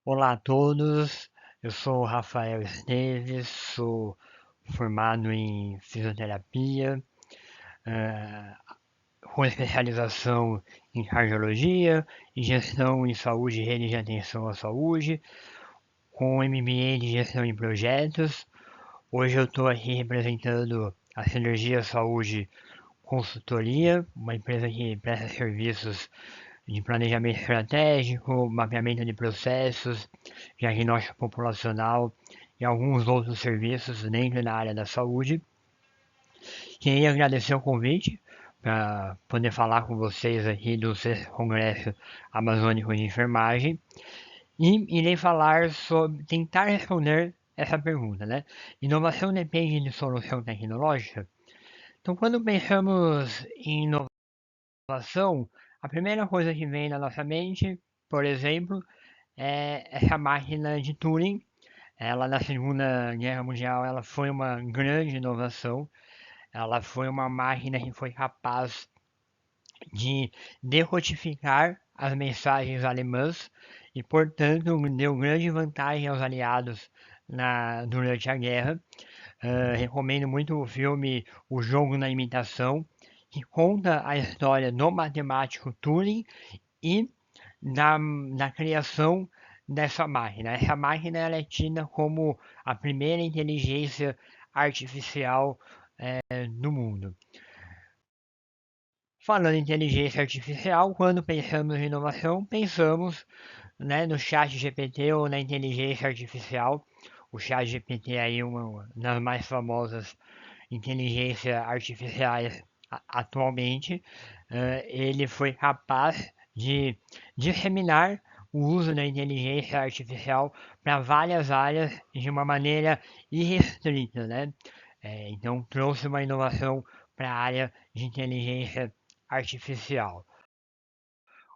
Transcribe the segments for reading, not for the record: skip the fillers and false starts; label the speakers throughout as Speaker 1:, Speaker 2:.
Speaker 1: Olá a todos, eu sou o Rafael Esteves, sou formado em fisioterapia, eh, com especialização em cardiologia e gestão em saúde e rede de atenção à saúde, com MBA de gestão em projetos. Hoje eu estou aqui representando a Sinergia Saúde Consultoria, uma empresa que presta serviços de planejamento estratégico, mapeamento de processos, diagnóstico populacional e alguns outros serviços dentro da área da saúde. Queria agradecer o convite para poder falar com vocês aqui do sexto Congresso Amazônico de Enfermagem e irei falar sobre tentar responder essa pergunta, né? Inovação depende de solução tecnológica? Então, quando pensamos em inovação, a primeira coisa que vem na nossa mente, por exemplo, é essa máquina de Turing. Ela na Segunda Guerra Mundial ela foi uma grande inovação. Ela foi uma máquina que foi capaz de decodificar as mensagens alemãs e, portanto, deu grande vantagem aos aliados durante a guerra. Recomendo muito o filme O Jogo na Imitação, que conta a história do matemático Turing e da criação dessa máquina. Essa máquina ela é tida como a primeira inteligência artificial do mundo. Falando em inteligência artificial, quando pensamos em inovação, pensamos, né, no chat GPT ou na inteligência artificial. O chat GPT é aí uma das mais famosas inteligências artificiais atualmente. Ele foi capaz de disseminar o uso da inteligência artificial para várias áreas de uma maneira irrestrita, né? Então trouxe uma inovação para a área de inteligência artificial.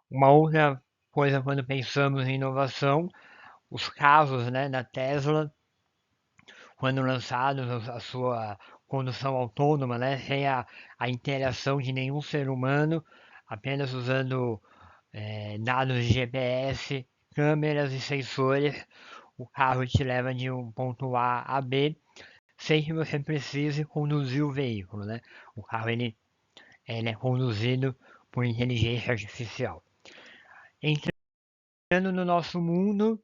Speaker 1: Uma outra coisa quando pensamos em inovação, os casos, né, da Tesla, quando lançados a sua condução autônoma, né, sem a interação de nenhum ser humano, apenas usando dados de GPS, câmeras e sensores, o carro te leva de um ponto A a B sem que você precise conduzir o veículo, né? O carro ele é conduzido por inteligência artificial. Entrando no nosso mundo,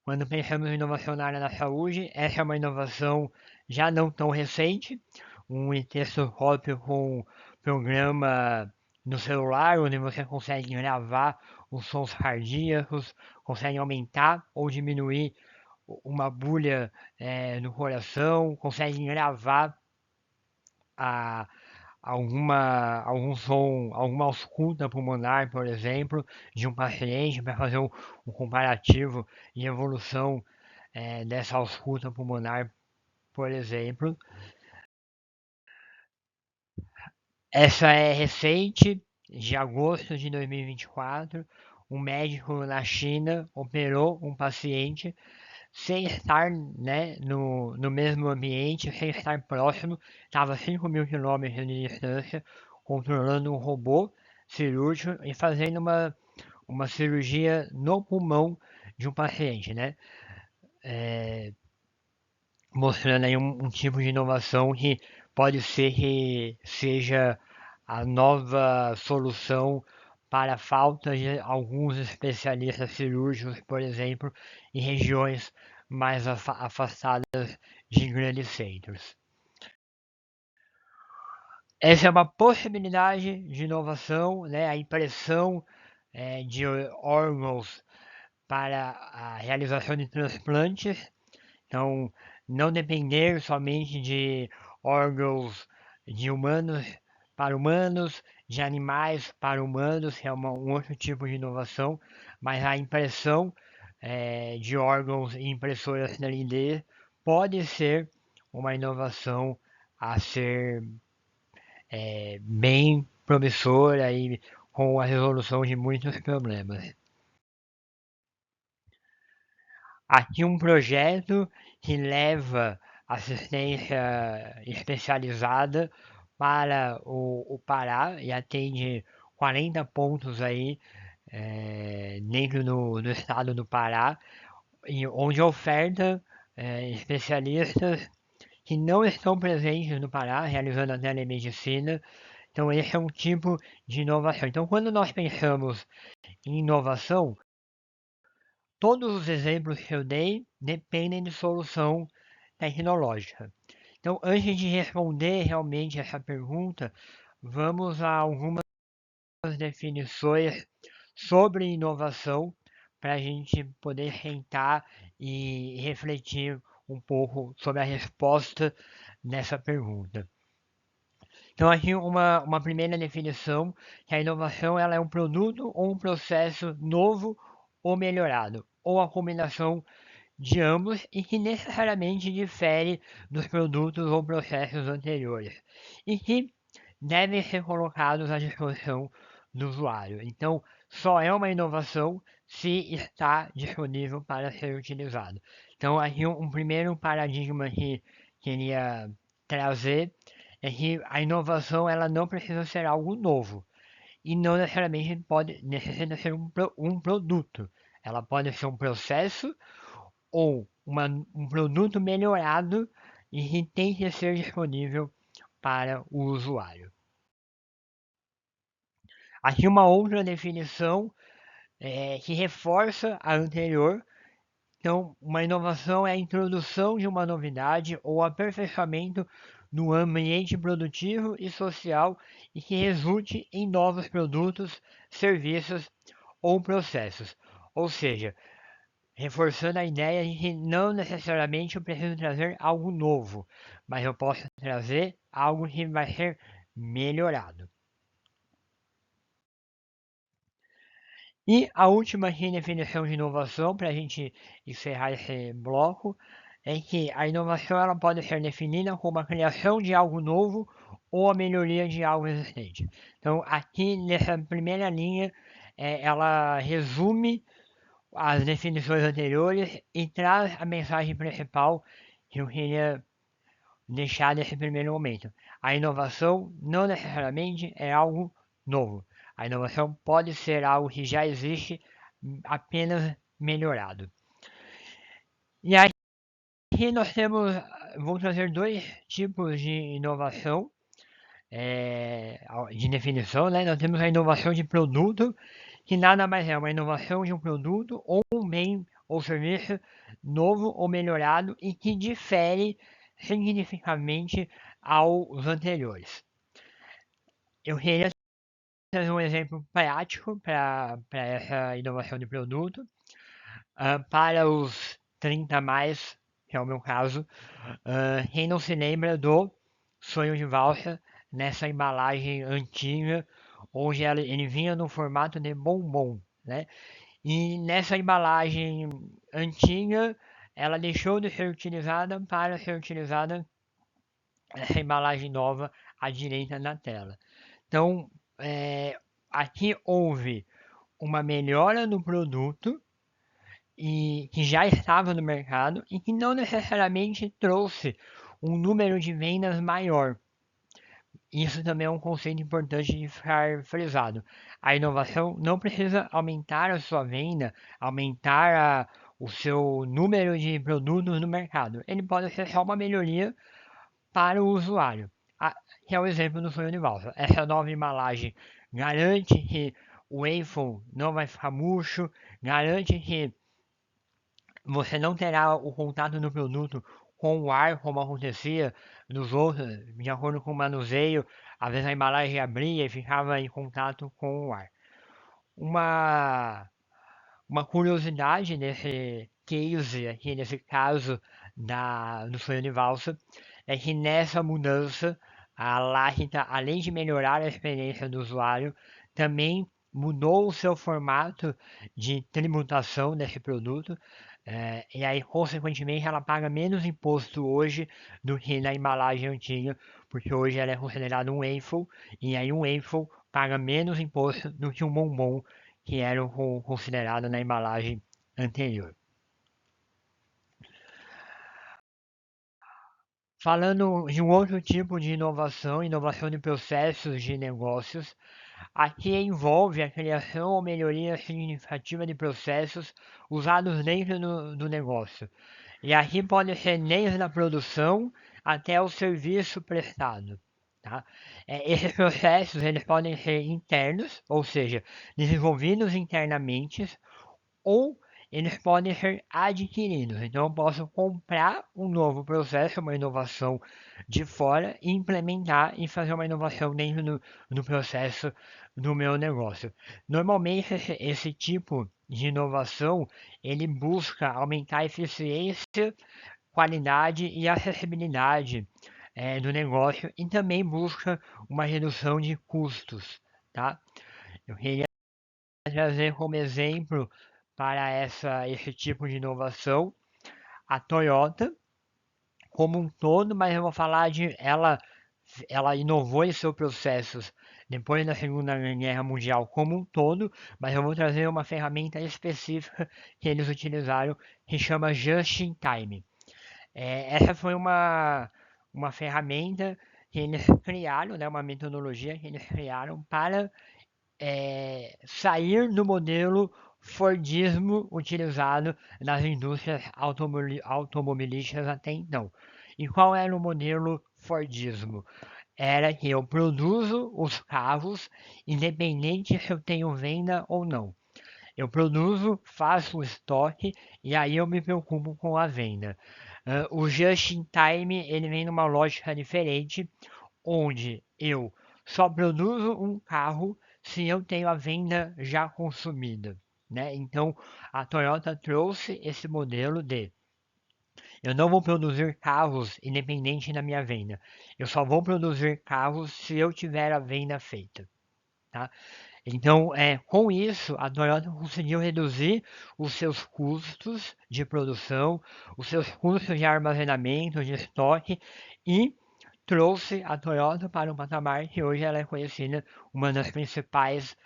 Speaker 1: quando pensamos em inovação na área da saúde, essa é uma inovação já não tão recente, um estetoscópio com programa no celular, onde você consegue gravar os sons cardíacos, consegue aumentar ou diminuir uma bulha no coração, consegue gravar a, algum som, alguma ausculta pulmonar, por exemplo, de um paciente para fazer um comparativo e evolução dessa ausculta pulmonar, por exemplo. Essa é recente, de agosto de 2024. Um médico na China operou um paciente sem estar, né, no mesmo ambiente, sem estar próximo, estava a 5 mil quilômetros de distância, controlando um robô cirúrgico e fazendo uma cirurgia no pulmão de um paciente, né? É, mostrando aí um tipo de inovação que pode ser que seja a nova solução para a falta de alguns especialistas cirúrgicos, por exemplo, em regiões mais afastadas de grandes centros. Essa é uma possibilidade de inovação, né? A impressão de órgãos para a realização de transplantes. Então, não depender somente de órgãos de humanos para humanos, de animais para humanos, que é um outro tipo de inovação, mas a impressão de órgãos em impressoras 3D pode ser uma inovação a ser bem promissora e com a resolução de muitos problemas. Aqui um projeto que leva assistência especializada para o Pará e atende 40 pontos aí dentro do estado do Pará, e onde oferta especialistas que não estão presentes no Pará realizando a telemedicina. Então, esse é um tipo de inovação. Então, quando nós pensamos em inovação, todos os exemplos que eu dei dependem de solução tecnológica. Então, antes de responder realmente essa pergunta, vamos a algumas definições sobre inovação para a gente poder sentar e refletir um pouco sobre a resposta nessa pergunta. Então, aqui uma primeira definição, que a inovação ela é um produto ou um processo novo ou melhorado, ou a combinação de ambos e que necessariamente difere dos produtos ou processos anteriores, e que devem ser colocados à disposição do usuário. Então, só é uma inovação se está disponível para ser utilizado. Então, aqui um primeiro paradigma que queria trazer é que a inovação ela não precisa ser algo novo e não necessariamente necessita ser um produto. Ela pode ser um processo ou um produto melhorado e que tem que ser disponível para o usuário. Aqui uma outra definição que reforça a anterior. Então, uma inovação é a introdução de uma novidade ou aperfeiçoamento no ambiente produtivo e social e que resulte em novos produtos, serviços ou processos. Ou seja, reforçando a ideia de que não necessariamente eu preciso trazer algo novo, mas eu posso trazer algo que vai ser melhorado. E a última definição de inovação, para a gente encerrar esse bloco, é que a inovação ela pode ser definida como a criação de algo novo ou a melhoria de algo existente. Então, aqui nessa primeira linha, ela resume as definições anteriores e traz a mensagem principal que eu queria deixar nesse primeiro momento. A inovação não necessariamente é algo novo. A inovação pode ser algo que já existe, apenas melhorado. E aqui nós temos, vou trazer dois tipos de inovação, de definição, né? Nós temos a inovação de produto, que nada mais é uma inovação de um produto ou um bem ou serviço novo ou melhorado e que difere significativamente aos anteriores. Eu queria trazer um exemplo prático para essa inovação de produto. Para os 30 mais, que é o meu caso, quem não se lembra do sonho de valsa nessa embalagem antiga, onde ele vinha no formato de bombom, né? E nessa embalagem antiga, ela deixou de ser utilizada para ser utilizada essa embalagem nova à direita na tela. Então, aqui houve uma melhora no produto e que já estava no mercado e que não necessariamente trouxe um número de vendas maior. Isso também é um conceito importante de ficar frisado. A inovação não precisa aumentar a sua venda, aumentar o seu número de produtos no mercado. Ele pode ser só uma melhoria para o usuário, que é o exemplo do sonho de valsa. Essa nova embalagem garante que o waffle não vai ficar murcho, garante que você não terá o contato do produto com o ar, como acontecia nos outros, de acordo com o manuseio, às vezes a embalagem abria e ficava em contato com o ar. Uma, uma curiosidade nesse case aqui, nesse caso do sonho de valsa, é que nessa mudança, a Lacta, além de melhorar a experiência do usuário, também mudou o seu formato de tributação desse produto, e aí, consequentemente, ela paga menos imposto hoje do que na embalagem antiga, porque hoje ela é considerada um waffle, e aí um waffle paga menos imposto do que um bombom, que era considerado na embalagem anterior. Falando de um outro tipo de inovação, inovação de processos de negócios, Aqui envolve a criação ou melhoria significativa de processos usados dentro do negócio. E aqui pode ser desde a produção até o serviço prestado. Tá? Esses processos eles podem ser internos, ou seja, desenvolvidos internamente, ou eles podem ser adquiridos. Então eu posso comprar um novo processo, uma inovação de fora e implementar e fazer uma inovação dentro do processo do meu negócio. Normalmente esse tipo de inovação ele busca aumentar a eficiência, qualidade e acessibilidade do negócio e também busca uma redução de custos, tá? Eu queria trazer como exemplo para esse tipo de inovação a Toyota como um todo, mas eu vou falar de ela inovou em seus processos depois da Segunda Guerra Mundial como um todo, mas eu vou trazer uma ferramenta específica que eles utilizaram que chama Just in Time. Essa foi uma ferramenta que eles criaram, né, uma metodologia que eles criaram para sair do modelo Fordismo utilizado nas indústrias automobilísticas até então. E qual era o modelo Fordismo? Era que eu produzo os carros independente se eu tenho venda ou não. Eu produzo, faço o estoque e aí eu me preocupo com a venda. O Just in Time ele vem numa lógica diferente, onde eu só produzo um carro se eu tenho a venda já consumida. Né? Então a Toyota trouxe esse modelo de eu não vou produzir carros independente da minha venda. Eu só vou produzir carros se eu tiver a venda feita. Tá? Então, com isso, a Toyota conseguiu reduzir os seus custos de produção, os seus custos de armazenamento, de estoque e trouxe a Toyota para um patamar que hoje ela é conhecida uma das principais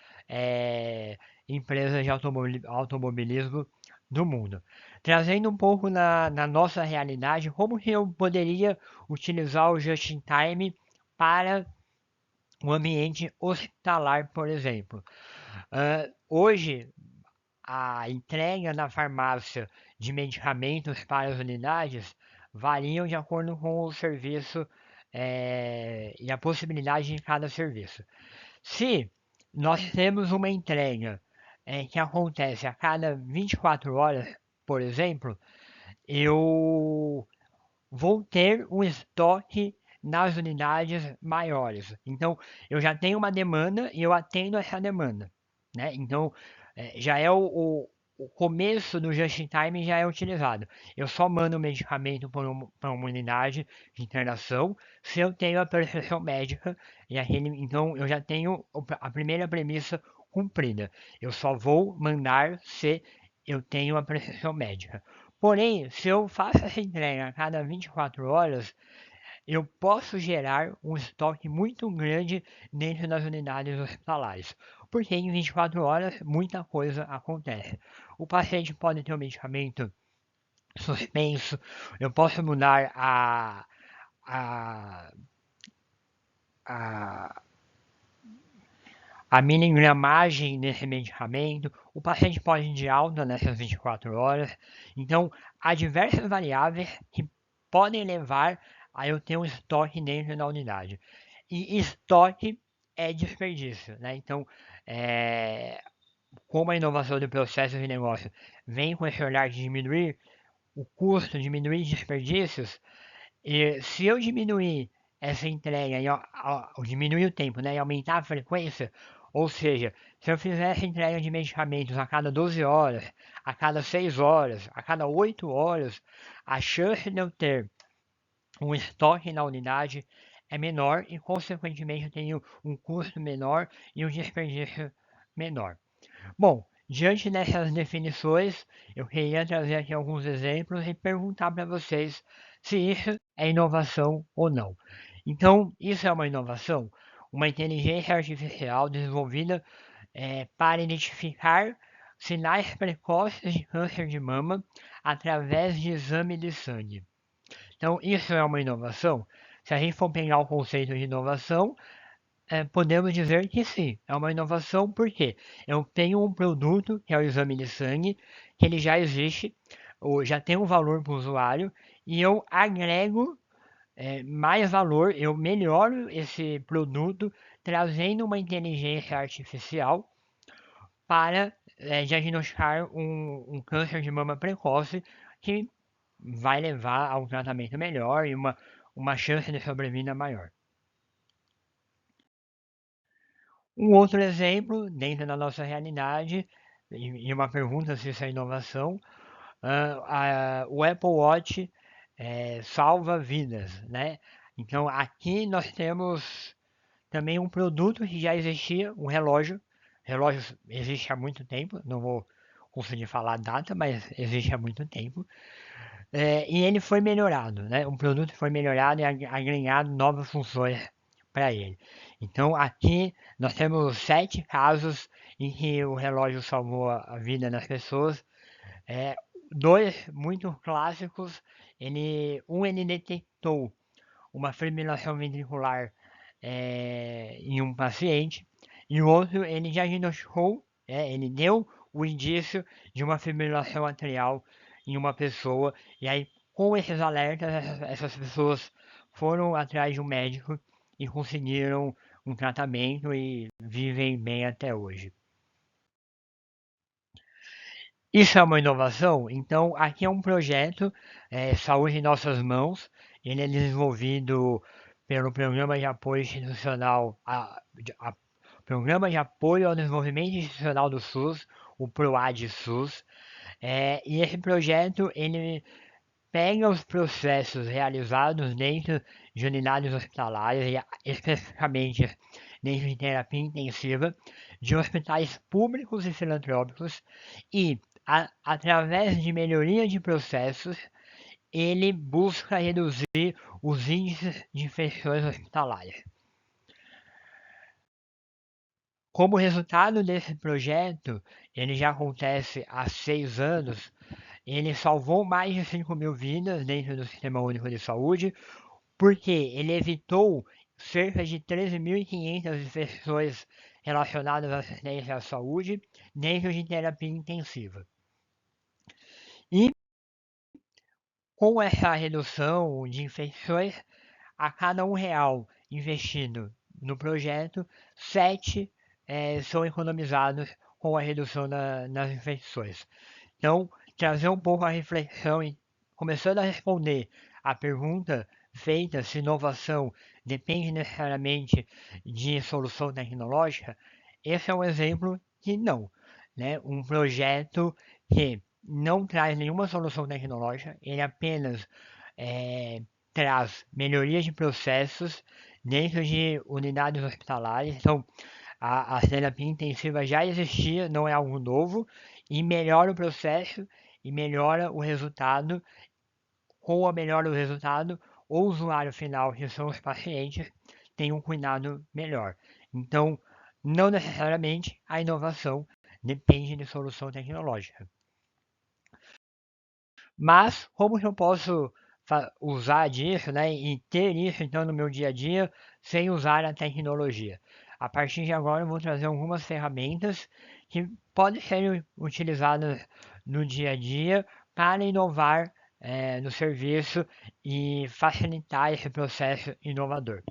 Speaker 1: empresas de automobilismo do mundo. Trazendo um pouco na nossa realidade, como que eu poderia utilizar o Just in Time para o ambiente hospitalar, por exemplo. Hoje, a entrega na farmácia de medicamentos para as unidades variam de acordo com o serviço e a possibilidade de cada serviço. Se nós temos uma entrega que acontece a cada 24 horas, por exemplo, eu vou ter um estoque nas unidades maiores. Então, eu já tenho uma demanda e eu atendo essa demanda. Né? Então, já é o começo do Just in Time já é utilizado. Eu só mando o medicamento para uma unidade de internação se eu tenho a prescrição médica e então eu já tenho a primeira premissa cumprida. Eu só vou mandar se eu tenho a prescrição médica. Porém, se eu faço essa entrega a cada 24 horas, eu posso gerar um estoque muito grande dentro das unidades hospitalares, porque em 24 horas muita coisa acontece. O paciente pode ter o medicamento suspenso, eu posso mudar a, a, a miligramagem desse medicamento, o paciente pode ir de alta nessas 24 horas. Então, há diversas variáveis que podem levar a eu ter um estoque dentro da unidade. E estoque é desperdício, né? Então, como a inovação de processos de negócio vem com esse olhar de diminuir o custo, diminuir desperdícios, e se eu diminuir essa entrega e diminuir o tempo, né, e aumentar a frequência, ou seja, se eu fizer essa entrega de medicamentos a cada 12 horas, a cada 6 horas, a cada 8 horas, a chance de eu ter um estoque na unidade é menor e, consequentemente, eu tenho um custo menor e um desperdício menor. Bom, diante dessas definições, eu queria trazer aqui alguns exemplos e perguntar para vocês se isso é inovação ou não. Então, isso é uma inovação? Uma inteligência artificial desenvolvida para identificar sinais precoces de câncer de mama através de exame de sangue. Então, isso é uma inovação? Se a gente for pegar o conceito de inovação, podemos dizer que sim, é uma inovação porque eu tenho um produto, que é o exame de sangue, que ele já existe, ou já tem um valor para o usuário, e eu agrego mais valor, eu melhoro esse produto trazendo uma inteligência artificial para diagnosticar um câncer de mama precoce que vai levar a um tratamento melhor e uma chance de sobrevida maior. Um outro exemplo, dentro da nossa realidade, e uma pergunta se isso é inovação, o Apple Watch salva vidas, né? Então aqui nós temos também um produto que já existia, um relógio. Relógio existe há muito tempo, não vou conseguir falar a data, mas existe há muito tempo. E ele foi melhorado, né? O produto foi melhorado e agregado novas funções para ele. Então aqui nós temos 7 casos em que o relógio salvou a vida das pessoas. É, dois muito clássicos, ele detectou uma fibrilação ventricular em um paciente e o outro ele diagnosticou, ele deu o indício de uma fibrilação atrial em uma pessoa e aí com esses alertas essas pessoas foram atrás de um médico e conseguiram um tratamento e vivem bem até hoje. Isso é uma inovação? Então, aqui é um projeto, Saúde em Nossas Mãos. Ele é desenvolvido pelo Programa de Apoio Institucional, Programa de Apoio ao Desenvolvimento Institucional do SUS, o PROAD-SUS. E esse projeto, ele pega os processos realizados dentro de unidades hospitalares, e especificamente dentro de terapia intensiva, de hospitais públicos e filantrópicos, e, através de melhoria de processos, ele busca reduzir os índices de infecções hospitalares. Como resultado desse projeto, ele já acontece há 6 anos, ele salvou mais de 5.000 vidas dentro do Sistema Único de Saúde, porque ele evitou cerca de 13.500 infecções relacionadas à assistência à saúde dentro de terapia intensiva. E com essa redução de infecções, a cada R$ 1 investido no projeto, 7 são economizados com a redução nas infecções. Então, trazer um pouco a reflexão e começando a responder a pergunta feita se inovação depende necessariamente de solução tecnológica, esse é um exemplo que não. Né? Um projeto que não traz nenhuma solução tecnológica, ele apenas traz melhorias de processos dentro de unidades hospitalares. Então, a terapia intensiva já existia, não é algo novo, e melhora o processo e melhora o resultado. Com a melhora do resultado, o usuário final, que são os pacientes, tem um cuidado melhor. Então, não necessariamente a inovação depende de solução tecnológica. Mas, como que eu posso usar disso, né, e ter isso então no meu dia a dia sem usar a tecnologia? A partir de agora eu vou trazer algumas ferramentas que podem ser utilizadas no dia a dia para inovar no serviço e facilitar esse processo inovador.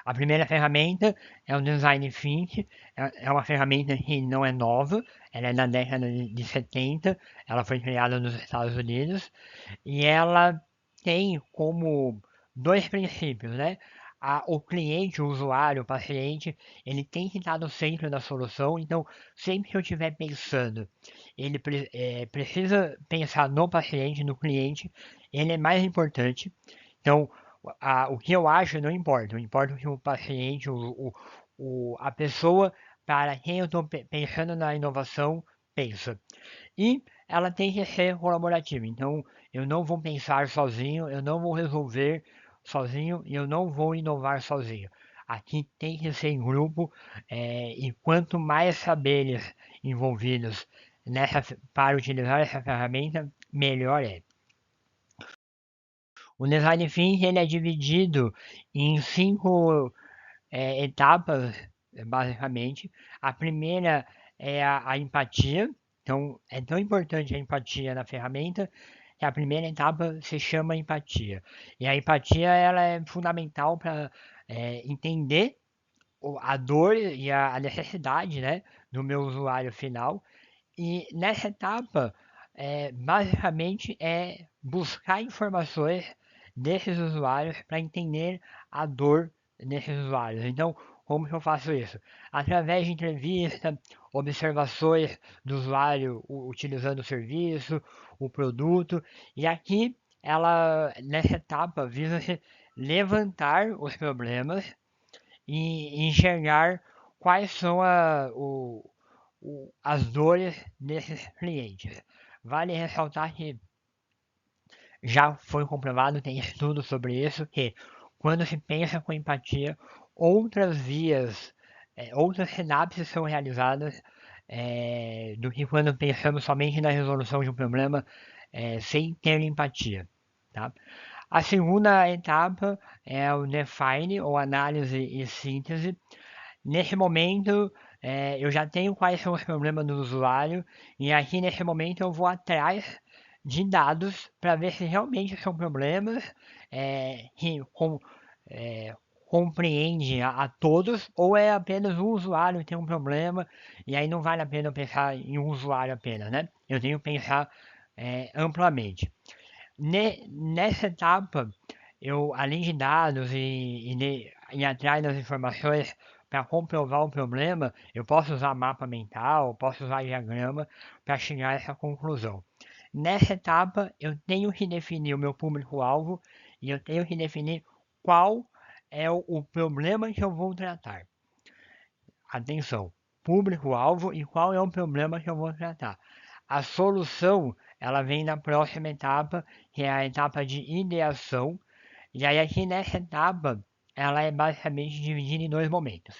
Speaker 1: A primeira ferramenta é o Design Think, é uma ferramenta que não é nova, ela é da década de 70, ela foi criada nos Estados Unidos e ela tem como dois princípios, né? O cliente, o usuário, o paciente, ele tem que estar no centro da solução, então sempre que eu estiver pensando, ele precisa pensar no paciente, no cliente, ele é mais importante. Então, o que eu acho não importa, importa o que o paciente, a pessoa para quem eu estou pensando na inovação pensa. E ela tem que ser colaborativa, então eu não vou pensar sozinho, eu não vou resolver sozinho e eu não vou inovar sozinho. Aqui tem que ser em grupo, e quanto mais saberes envolvidos para utilizar essa ferramenta, melhor é. O design thinking ele é dividido em 5 etapas, basicamente. A primeira é a empatia. Então, é tão importante a empatia na ferramenta que a primeira etapa se chama empatia. E a empatia ela é fundamental para entender a dor e a necessidade, né, do meu usuário final. E nessa etapa, basicamente é buscar informações desses usuários para entender a dor desses usuários. Então, como que eu faço isso? Através de entrevista, observações do usuário utilizando o serviço, o produto, e aqui nessa etapa, visa levantar os problemas e enxergar quais são as dores desses clientes. Vale ressaltar que já foi comprovado, tem estudos sobre isso, que quando se pensa com empatia, outras vias, outras sinapses são realizadas do que quando pensamos somente na resolução de um problema sem ter empatia. Tá? A segunda etapa é o define, ou análise e síntese. Nesse momento, eu já tenho quais são os problemas do usuário, e aqui nesse momento eu vou atrás de dados para ver se realmente são problemas que compreende a todos, ou é apenas um usuário que tem um problema, e aí não vale a pena eu pensar em um usuário apenas, né? Eu tenho que pensar amplamente. Nessa etapa, eu, além de dados e atrás das informações para comprovar o problema, eu posso usar mapa mental, posso usar diagrama para chegar a essa conclusão. Nessa etapa, eu tenho que definir o meu público-alvo e eu tenho que definir qual é o problema que eu vou tratar. Atenção, público-alvo e qual é o problema que eu vou tratar. A solução, ela vem na próxima etapa, que é a etapa de ideação. E aí aqui nessa etapa, ela é basicamente dividida em dois momentos.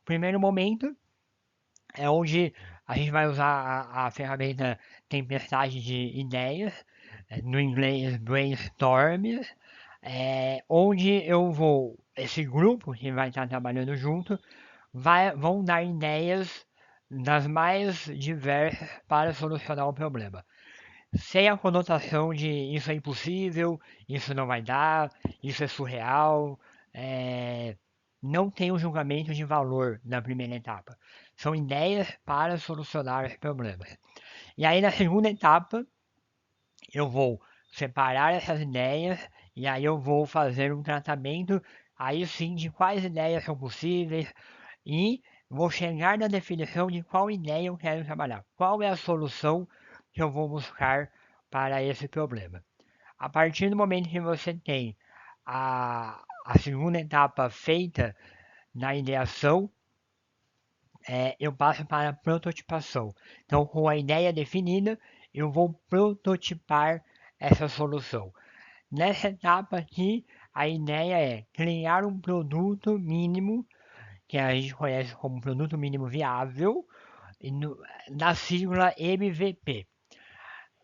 Speaker 1: O primeiro momento é onde a gente vai usar a ferramenta tempestade de ideias, no inglês brainstorm, onde esse grupo que vai estar trabalhando junto, vão dar ideias das mais diversas para solucionar o problema. Sem a conotação de isso é impossível, isso não vai dar, isso é surreal, não tem um julgamento de valor na primeira etapa. São ideias para solucionar os problemas. E aí na segunda etapa, eu vou separar essas ideias e aí eu vou fazer um tratamento aí sim de quais ideias são possíveis e vou chegar na definição de qual ideia eu quero trabalhar, qual é a solução que eu vou buscar para esse problema. A partir do momento que você tem a segunda etapa feita na ideação, eu passo para a prototipação. Então, com a ideia definida, eu vou prototipar essa solução. Nessa etapa aqui, a ideia é criar um produto mínimo, que a gente conhece como produto mínimo viável, na sigla MVP,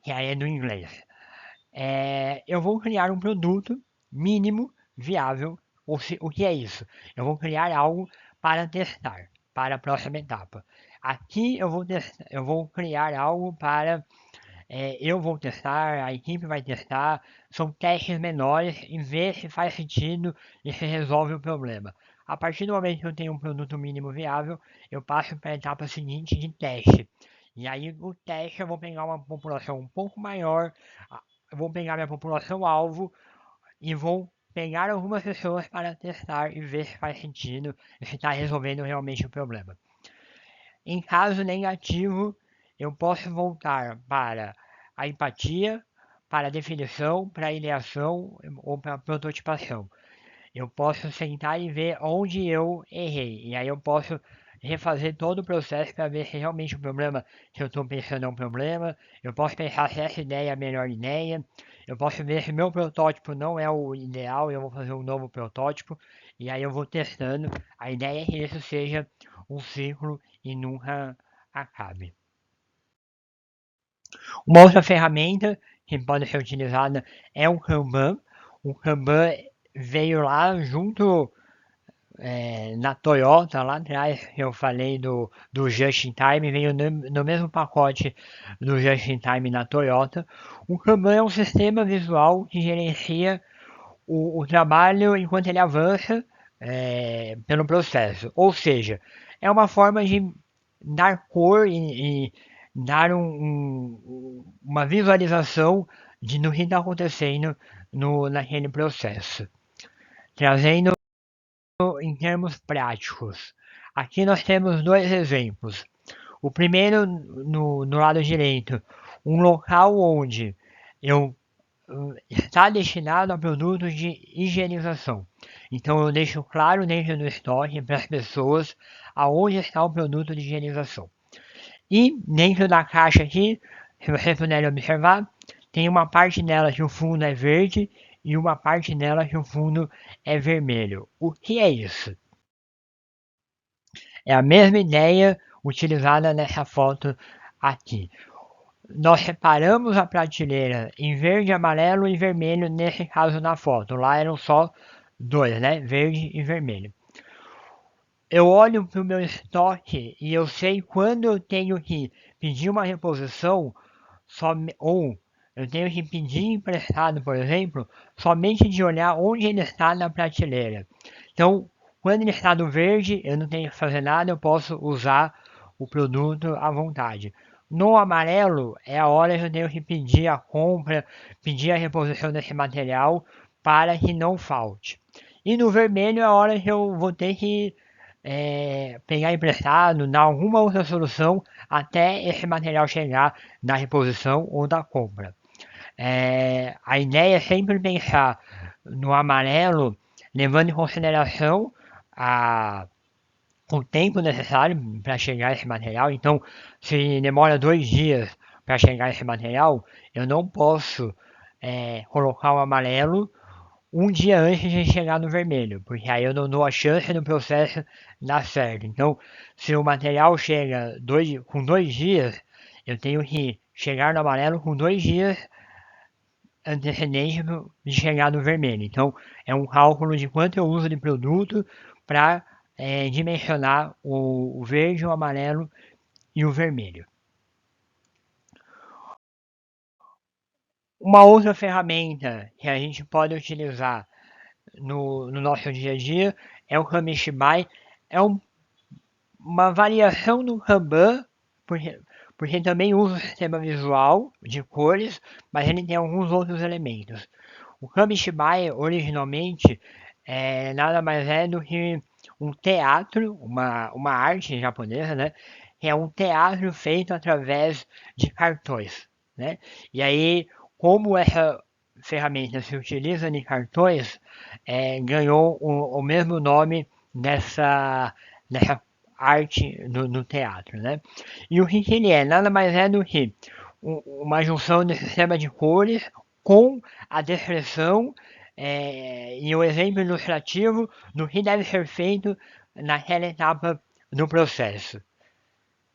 Speaker 1: que aí é do inglês. Eu vou criar um produto mínimo viável. O que é isso? Eu vou criar algo para testar, para a próxima etapa. Aqui eu vou criar algo para eu vou testar, a equipe vai testar, são testes menores e ver se faz sentido e se resolve o problema. A partir do momento que eu tenho um produto mínimo viável, eu passo para a etapa seguinte de teste. E aí o teste eu vou pegar uma população um pouco maior, eu vou pegar minha população-alvo e vou pegar algumas pessoas para testar e ver se faz sentido e se está resolvendo realmente o problema. Em caso negativo, eu posso voltar para a empatia, para a definição, para a ideação ou para a prototipação. Eu posso sentar e ver onde eu errei. E aí eu posso refazer todo o processo para ver se realmente o problema que eu estou pensando é um problema. Eu posso pensar se essa ideia é a melhor ideia. Eu posso ver se meu protótipo não é o ideal e eu vou fazer um novo protótipo. E aí eu vou testando. A ideia é que isso seja um ciclo e nunca acabe. Uma outra ferramenta que pode ser utilizada é o Kanban. O Kanban veio lá junto na Toyota, lá atrás eu falei do Just in Time, veio no mesmo pacote do Just in Time na Toyota. O Kanban é um sistema visual que gerencia o trabalho enquanto ele avança pelo processo. Ou seja, é uma forma de dar cor e dar uma visualização do que está acontecendo naquele processo. Trazendo em termos práticos. Aqui nós temos dois exemplos. O primeiro, no lado direito, um local onde eu está destinado a produtos de higienização. Então eu deixo claro dentro do estoque para as pessoas aonde está o produto de higienização. E dentro da caixa aqui, se vocês puderem observar, tem uma parte dela que o fundo é verde e uma parte dela que o fundo é vermelho. O que é isso? É a mesma ideia utilizada nessa foto aqui. Nós separamos a prateleira em verde, amarelo e vermelho nesse caso na foto. Lá eram só dois, né? Verde e vermelho. Eu olho para o meu estoque e eu sei quando eu tenho que pedir uma reposição ou eu tenho que pedir emprestado, por exemplo, somente de olhar onde ele está na prateleira. Então, quando ele está no verde, eu não tenho que fazer nada, eu posso usar o produto à vontade. No amarelo, é a hora que eu tenho que pedir a compra, pedir a reposição desse material para que não falte. E no vermelho é a hora que eu vou ter que pegar emprestado, dar alguma outra solução até esse material chegar na reposição ou da compra. A ideia é sempre pensar no amarelo, levando em consideração o tempo necessário para chegar esse material. Então, se demora 2 dias para chegar esse material, eu não posso colocar o amarelo um dia antes de chegar no vermelho, porque aí eu não dou a chance do processo dar certo. Então, se o material chega com 2 dias, eu tenho que chegar no amarelo com 2 dias antecedente de chegar no vermelho. Então, é um cálculo de quanto eu uso de produto para dimensionar o verde, o amarelo e o vermelho. Uma outra ferramenta que a gente pode utilizar no nosso dia a dia é o Kamishibai. É uma variação do Kanban, porque também usa o sistema visual de cores, mas ele tem alguns outros elementos. O Kamishibai originalmente nada mais é do que um teatro, uma arte japonesa, né? Que é um teatro feito através de cartões, né? E aí, como essa ferramenta se utiliza de cartões, ganhou o mesmo nome nessa arte no teatro, né? E o que ele é? Nada mais é do que uma junção de sistema de cores com a descrição e o exemplo ilustrativo do que deve ser feito naquela etapa do processo.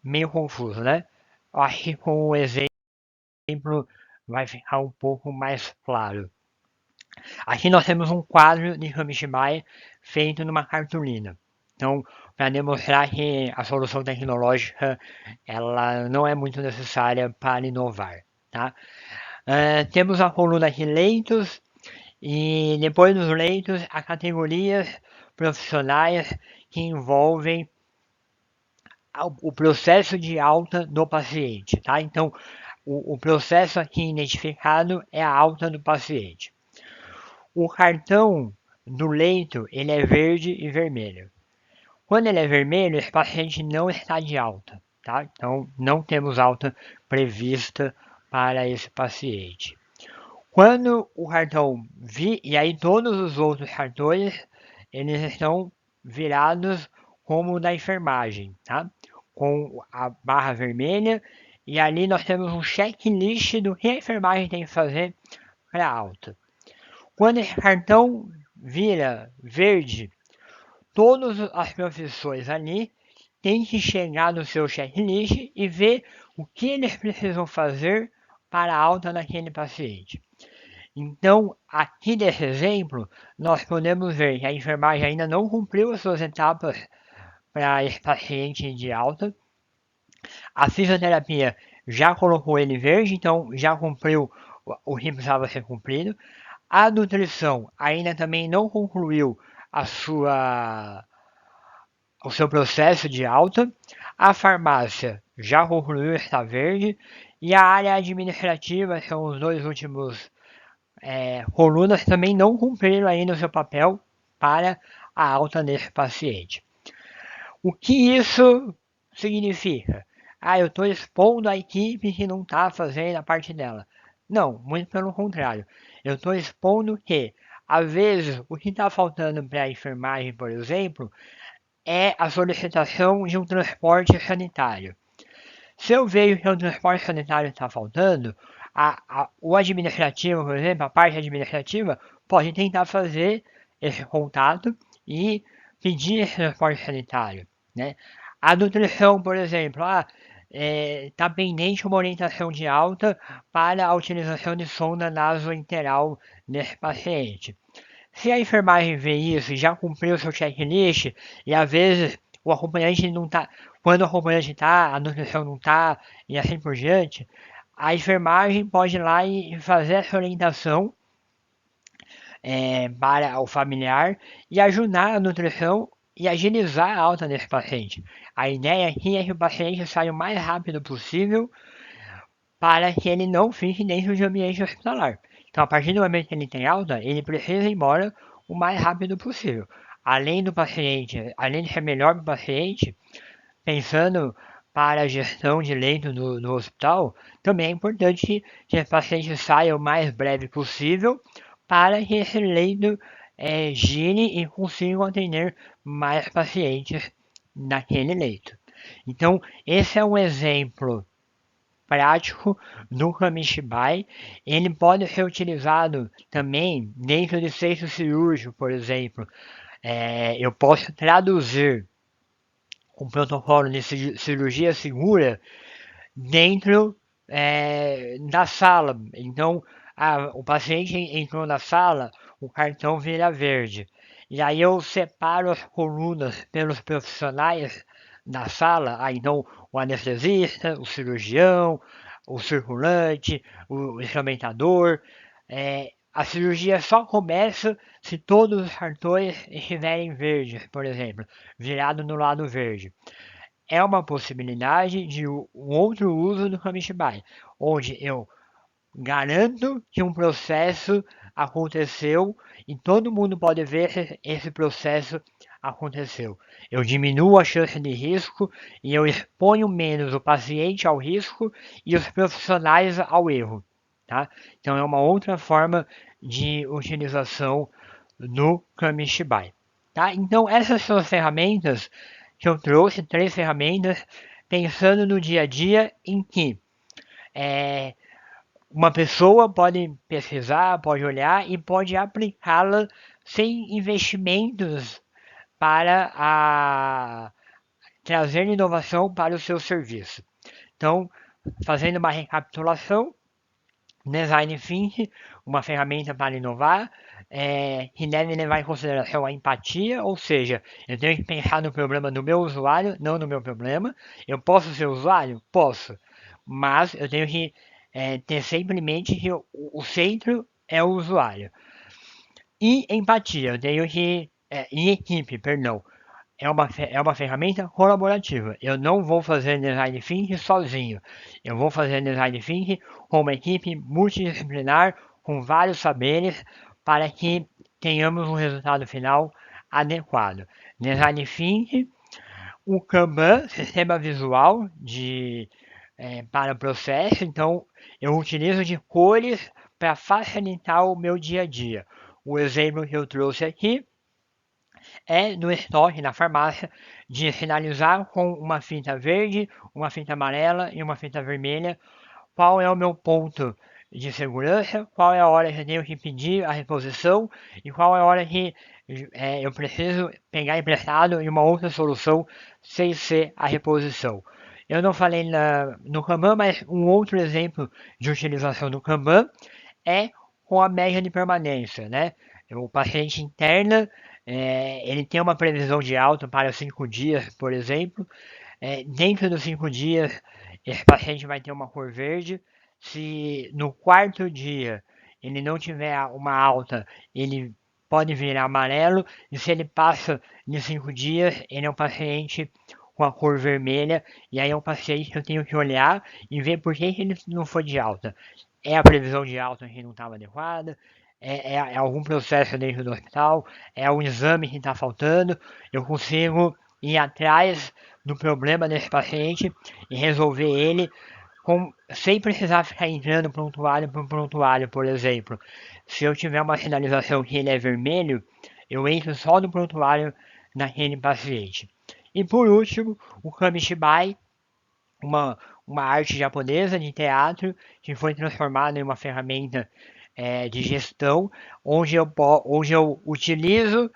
Speaker 1: Meio confuso, né? Acho que com o exemplo vai ficar um pouco mais claro. Aqui nós temos um quadro de Kamishibai feito numa cartolina. Então, para demonstrar que a solução tecnológica ela não é muito necessária para inovar. Tá? Temos a coluna de leitos e depois dos leitos a categorias profissionais que envolvem o processo de alta do paciente. Tá? Então, o processo aqui identificado é a alta do paciente. O cartão do leito ele é verde e vermelho. Quando ele é vermelho, esse paciente não está de alta, tá? Então não temos alta prevista para esse paciente. Quando o cartão e aí todos os outros cartões eles estão virados como o da enfermagem, tá? Com a barra vermelha e ali nós temos um checklist do que a enfermagem tem que fazer para alta. Quando esse cartão vira verde, todas as profissões ali têm que chegar no seu checklist e ver o que eles precisam fazer para a alta daquele paciente. Então, aqui nesse exemplo, nós podemos ver que a enfermagem ainda não cumpriu as suas etapas para esse paciente de alta. A fisioterapia já colocou ele verde, então já cumpriu o que precisava ser cumprido. A nutrição ainda também não concluiu o seu processo de alta. A farmácia já concluiu, está verde. E a área administrativa, que são os dois últimos colunas, também não cumpriram ainda o seu papel para a alta desse paciente. O que isso significa? Eu estou expondo a equipe que não está fazendo a parte dela. Não, muito pelo contrário. Eu estou expondo que, às vezes, o que está faltando para a enfermagem, por exemplo, é a solicitação de um transporte sanitário. Se eu vejo que o transporte sanitário está faltando, o administrativo, por exemplo, a parte administrativa, pode tentar fazer esse contato e pedir esse transporte sanitário. Né? A nutrição, por exemplo, está pendente uma orientação de alta para a utilização de sonda nasointeral nesse paciente. Se a enfermagem vê isso e já cumpriu o seu checklist, e às vezes o acompanhante não está, quando o acompanhante está, a nutrição não está, e assim por diante, a enfermagem pode ir lá e fazer essa orientação para o familiar e ajudar a nutrição e agilizar a alta desse paciente. A ideia aqui é que o paciente saia o mais rápido possível para que ele não fique dentro do ambiente hospitalar. Então, a partir do momento que ele tem alta, ele precisa ir embora o mais rápido possível. Além do paciente, além de ser melhor para o paciente, pensando para a gestão de leito no hospital, também é importante que o paciente saia o mais breve possível para que esse leito gire e consiga atender mais pacientes naquele leito. Então, esse é um exemplo prático do Kamishibai. Ele pode ser utilizado também dentro de centro cirúrgico, por exemplo. Eu posso traduzir um protocolo de cirurgia segura dentro da sala. Então, o paciente entrou na sala, o cartão vira verde. E aí eu separo as colunas pelos profissionais da sala. Então, o anestesista, o cirurgião, o circulante, o instrumentador. A cirurgia só começa se todos os cartões estiverem verdes, por exemplo, virado no lado verde. É uma possibilidade de um outro uso do Kamishibai, onde eu garanto que um processo aconteceu e todo mundo pode ver esse processo aconteceu. Eu diminuo a chance de risco e eu exponho menos o paciente ao risco e os profissionais ao erro. Tá? Então é uma outra forma de utilização no Kamishibai. Tá? Então essas são as ferramentas que eu trouxe, 3 ferramentas, pensando no dia a dia em que uma pessoa pode pesquisar, pode olhar e pode aplicá-la sem investimentos para trazer inovação para o seu serviço. Então, fazendo uma recapitulação, Design Thinking, uma ferramenta para inovar, que deve levar em consideração a empatia, ou seja, eu tenho que pensar no problema do meu usuário, não no meu problema. Eu posso ser usuário? Posso, mas eu tenho que ter sempre em mente que o centro é o usuário. E empatia, eu tenho que. E equipe, perdão. É uma ferramenta colaborativa. Eu não vou fazer design thinking sozinho. Eu vou fazer design thinking com uma equipe multidisciplinar, com vários saberes, para que tenhamos um resultado final adequado. Design thinking, o Kanban, sistema visual para processo. Então, eu utilizo de cores para facilitar o meu dia a dia. O exemplo que eu trouxe aqui no estoque, na farmácia, de sinalizar com uma fita verde, uma fita amarela e uma fita vermelha qual é o meu ponto de segurança, qual é a hora que eu tenho que pedir a reposição e qual é a hora que eu preciso pegar emprestado em uma outra solução sem ser a reposição. Eu não falei no Kanban, mas um outro exemplo de utilização do Kanban é com a média de permanência, né? O paciente interna, ele tem uma previsão de alta para 5 dias, por exemplo. Dentro dos 5 dias, esse paciente vai ter uma cor verde. Se no quarto dia ele não tiver uma alta, ele pode virar amarelo. E se ele passa de 5 dias, ele é um paciente com a cor vermelha. E aí é um paciente que eu tenho que olhar e ver por que ele não foi de alta. É a previsão de alta que não estava adequada? É algum processo dentro do hospital? É um exame que está faltando? Eu consigo ir atrás do problema desse paciente e resolver ele sem precisar ficar entrando prontuário por prontuário, por exemplo. Se eu tiver uma sinalização que ele é vermelho, eu entro só no prontuário naquele paciente. E por último, o Kamishibai, uma arte japonesa de teatro que foi transformada em uma ferramenta de gestão, onde eu utilizo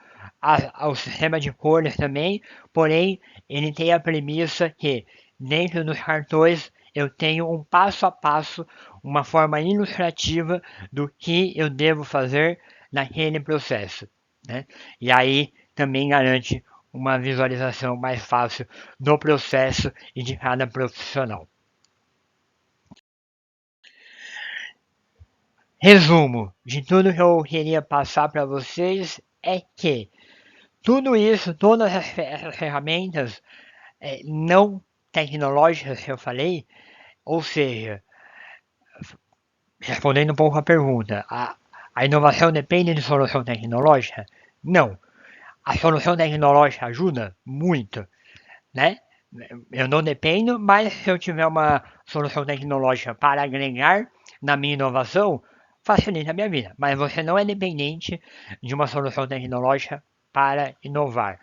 Speaker 1: o sistema de cores também, porém ele tem a premissa que dentro dos cartões eu tenho um passo a passo, uma forma ilustrativa do que eu devo fazer naquele processo, né? E aí também garante uma visualização mais fácil do processo e de cada profissional. Resumo de tudo que eu queria passar para vocês é que tudo isso, todas essas ferramentas não tecnológicas que eu falei, ou seja, respondendo um pouco a pergunta, a inovação depende de solução tecnológica? Não. A solução tecnológica ajuda muito, né? Eu não dependo, mas se eu tiver uma solução tecnológica para agregar na minha inovação, facilita a minha vida. Mas você não é dependente de uma solução tecnológica para inovar.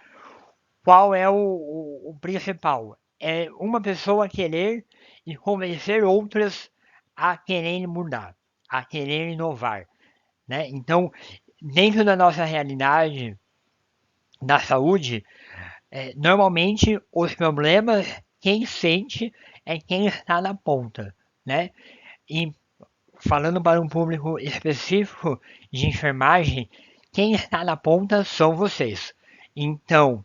Speaker 1: Qual é o principal? É uma pessoa querer e convencer outras a querer mudar, a querer inovar, né? Então, dentro da nossa realidade da saúde, normalmente os problemas quem sente é quem está na ponta, né? E falando para um público específico de enfermagem, quem está na ponta são vocês. Então,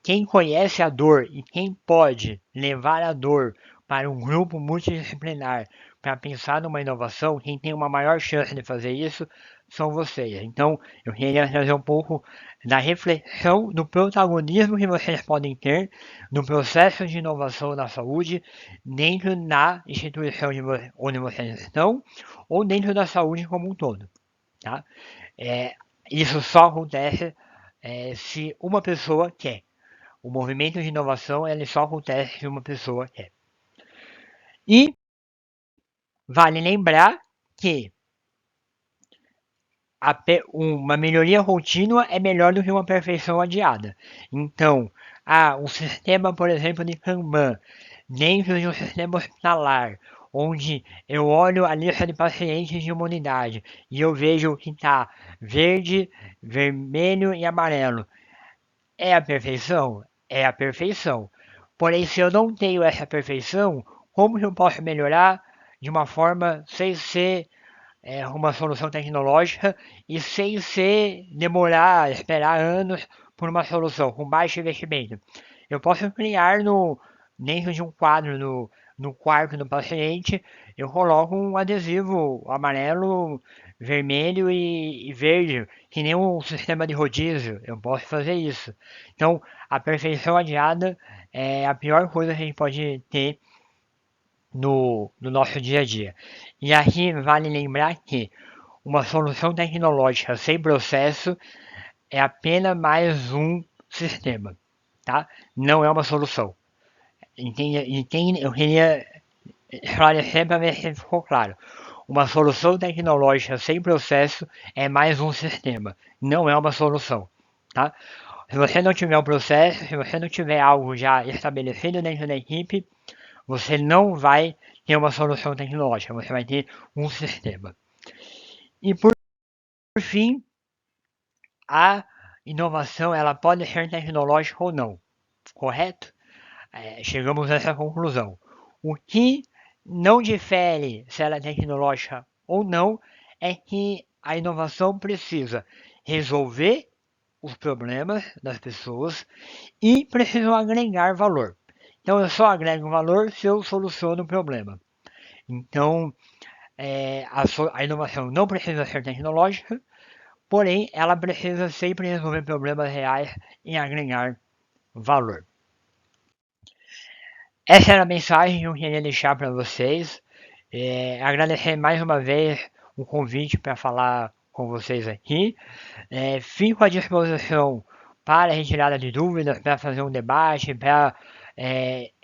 Speaker 1: quem conhece a dor e quem pode levar a dor para um grupo multidisciplinar para pensar numa inovação, quem tem uma maior chance de fazer isso são vocês. Então, eu queria trazer um pouco da reflexão do protagonismo que vocês podem ter no processo de inovação na saúde dentro da instituição onde vocês estão ou dentro da saúde como um todo. Tá? Isso só acontece se uma pessoa quer. O movimento de inovação ele só acontece se uma pessoa quer. E vale lembrar que uma melhoria contínua é melhor do que uma perfeição adiada. Então, um sistema, por exemplo, de Kanban, dentro de um sistema hospitalar, onde eu olho a lista de pacientes de uma unidade e eu vejo que está verde, vermelho e amarelo. É a perfeição? É a perfeição. Porém, se eu não tenho essa perfeição, como que eu posso melhorar de uma forma sem ser uma solução tecnológica e sem ser demorar, esperar anos por uma solução com baixo investimento? Eu posso criar dentro de um quadro no quarto do paciente, eu coloco um adesivo amarelo, vermelho e verde, que nem um sistema de rodízio. Eu posso fazer isso. Então, a perfeição adiada é a pior coisa que a gente pode ter no nosso dia a dia. E aqui vale lembrar que uma solução tecnológica sem processo é apenas mais um sistema, tá? Não é uma solução. Entende? Eu queria esclarecer para ver se ficou claro. Uma solução tecnológica sem processo é mais um sistema, não é uma solução, tá? Se você não tiver um processo, se você não tiver algo já estabelecido dentro da equipe, você não vai ter uma solução tecnológica, você vai ter um sistema. E por fim, a inovação ela pode ser tecnológica ou não, correto? Chegamos a essa conclusão. O que não difere se ela é tecnológica ou não é que a inovação precisa resolver os problemas das pessoas e precisa agregar valor. Então eu só agrego valor se eu soluciono o problema. Então a inovação não precisa ser tecnológica, porém ela precisa sempre resolver problemas reais e agregar valor. Essa era a mensagem que eu queria deixar para vocês. Agradecer mais uma vez o convite para falar com vocês aqui. Fico à disposição para retirada de dúvidas, para fazer um debate, para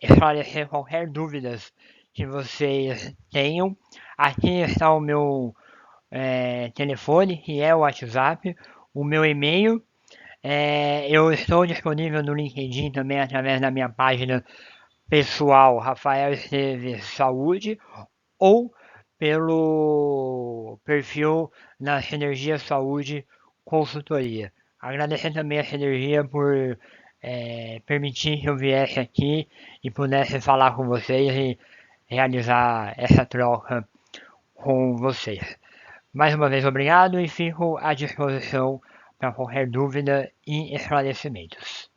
Speaker 1: esclarecer qualquer dúvidas que vocês tenham. Aqui está o meu telefone, que é o WhatsApp, o meu e-mail. Eu estou disponível no LinkedIn também através da minha página pessoal, Rafael Esteves Saúde, ou pelo perfil na Sinergia Saúde Consultoria. Agradecer também a Sinergia por permitir que eu viesse aqui e pudesse falar com vocês e realizar essa troca com vocês. Mais uma vez, obrigado e fico à disposição para qualquer dúvida e esclarecimentos.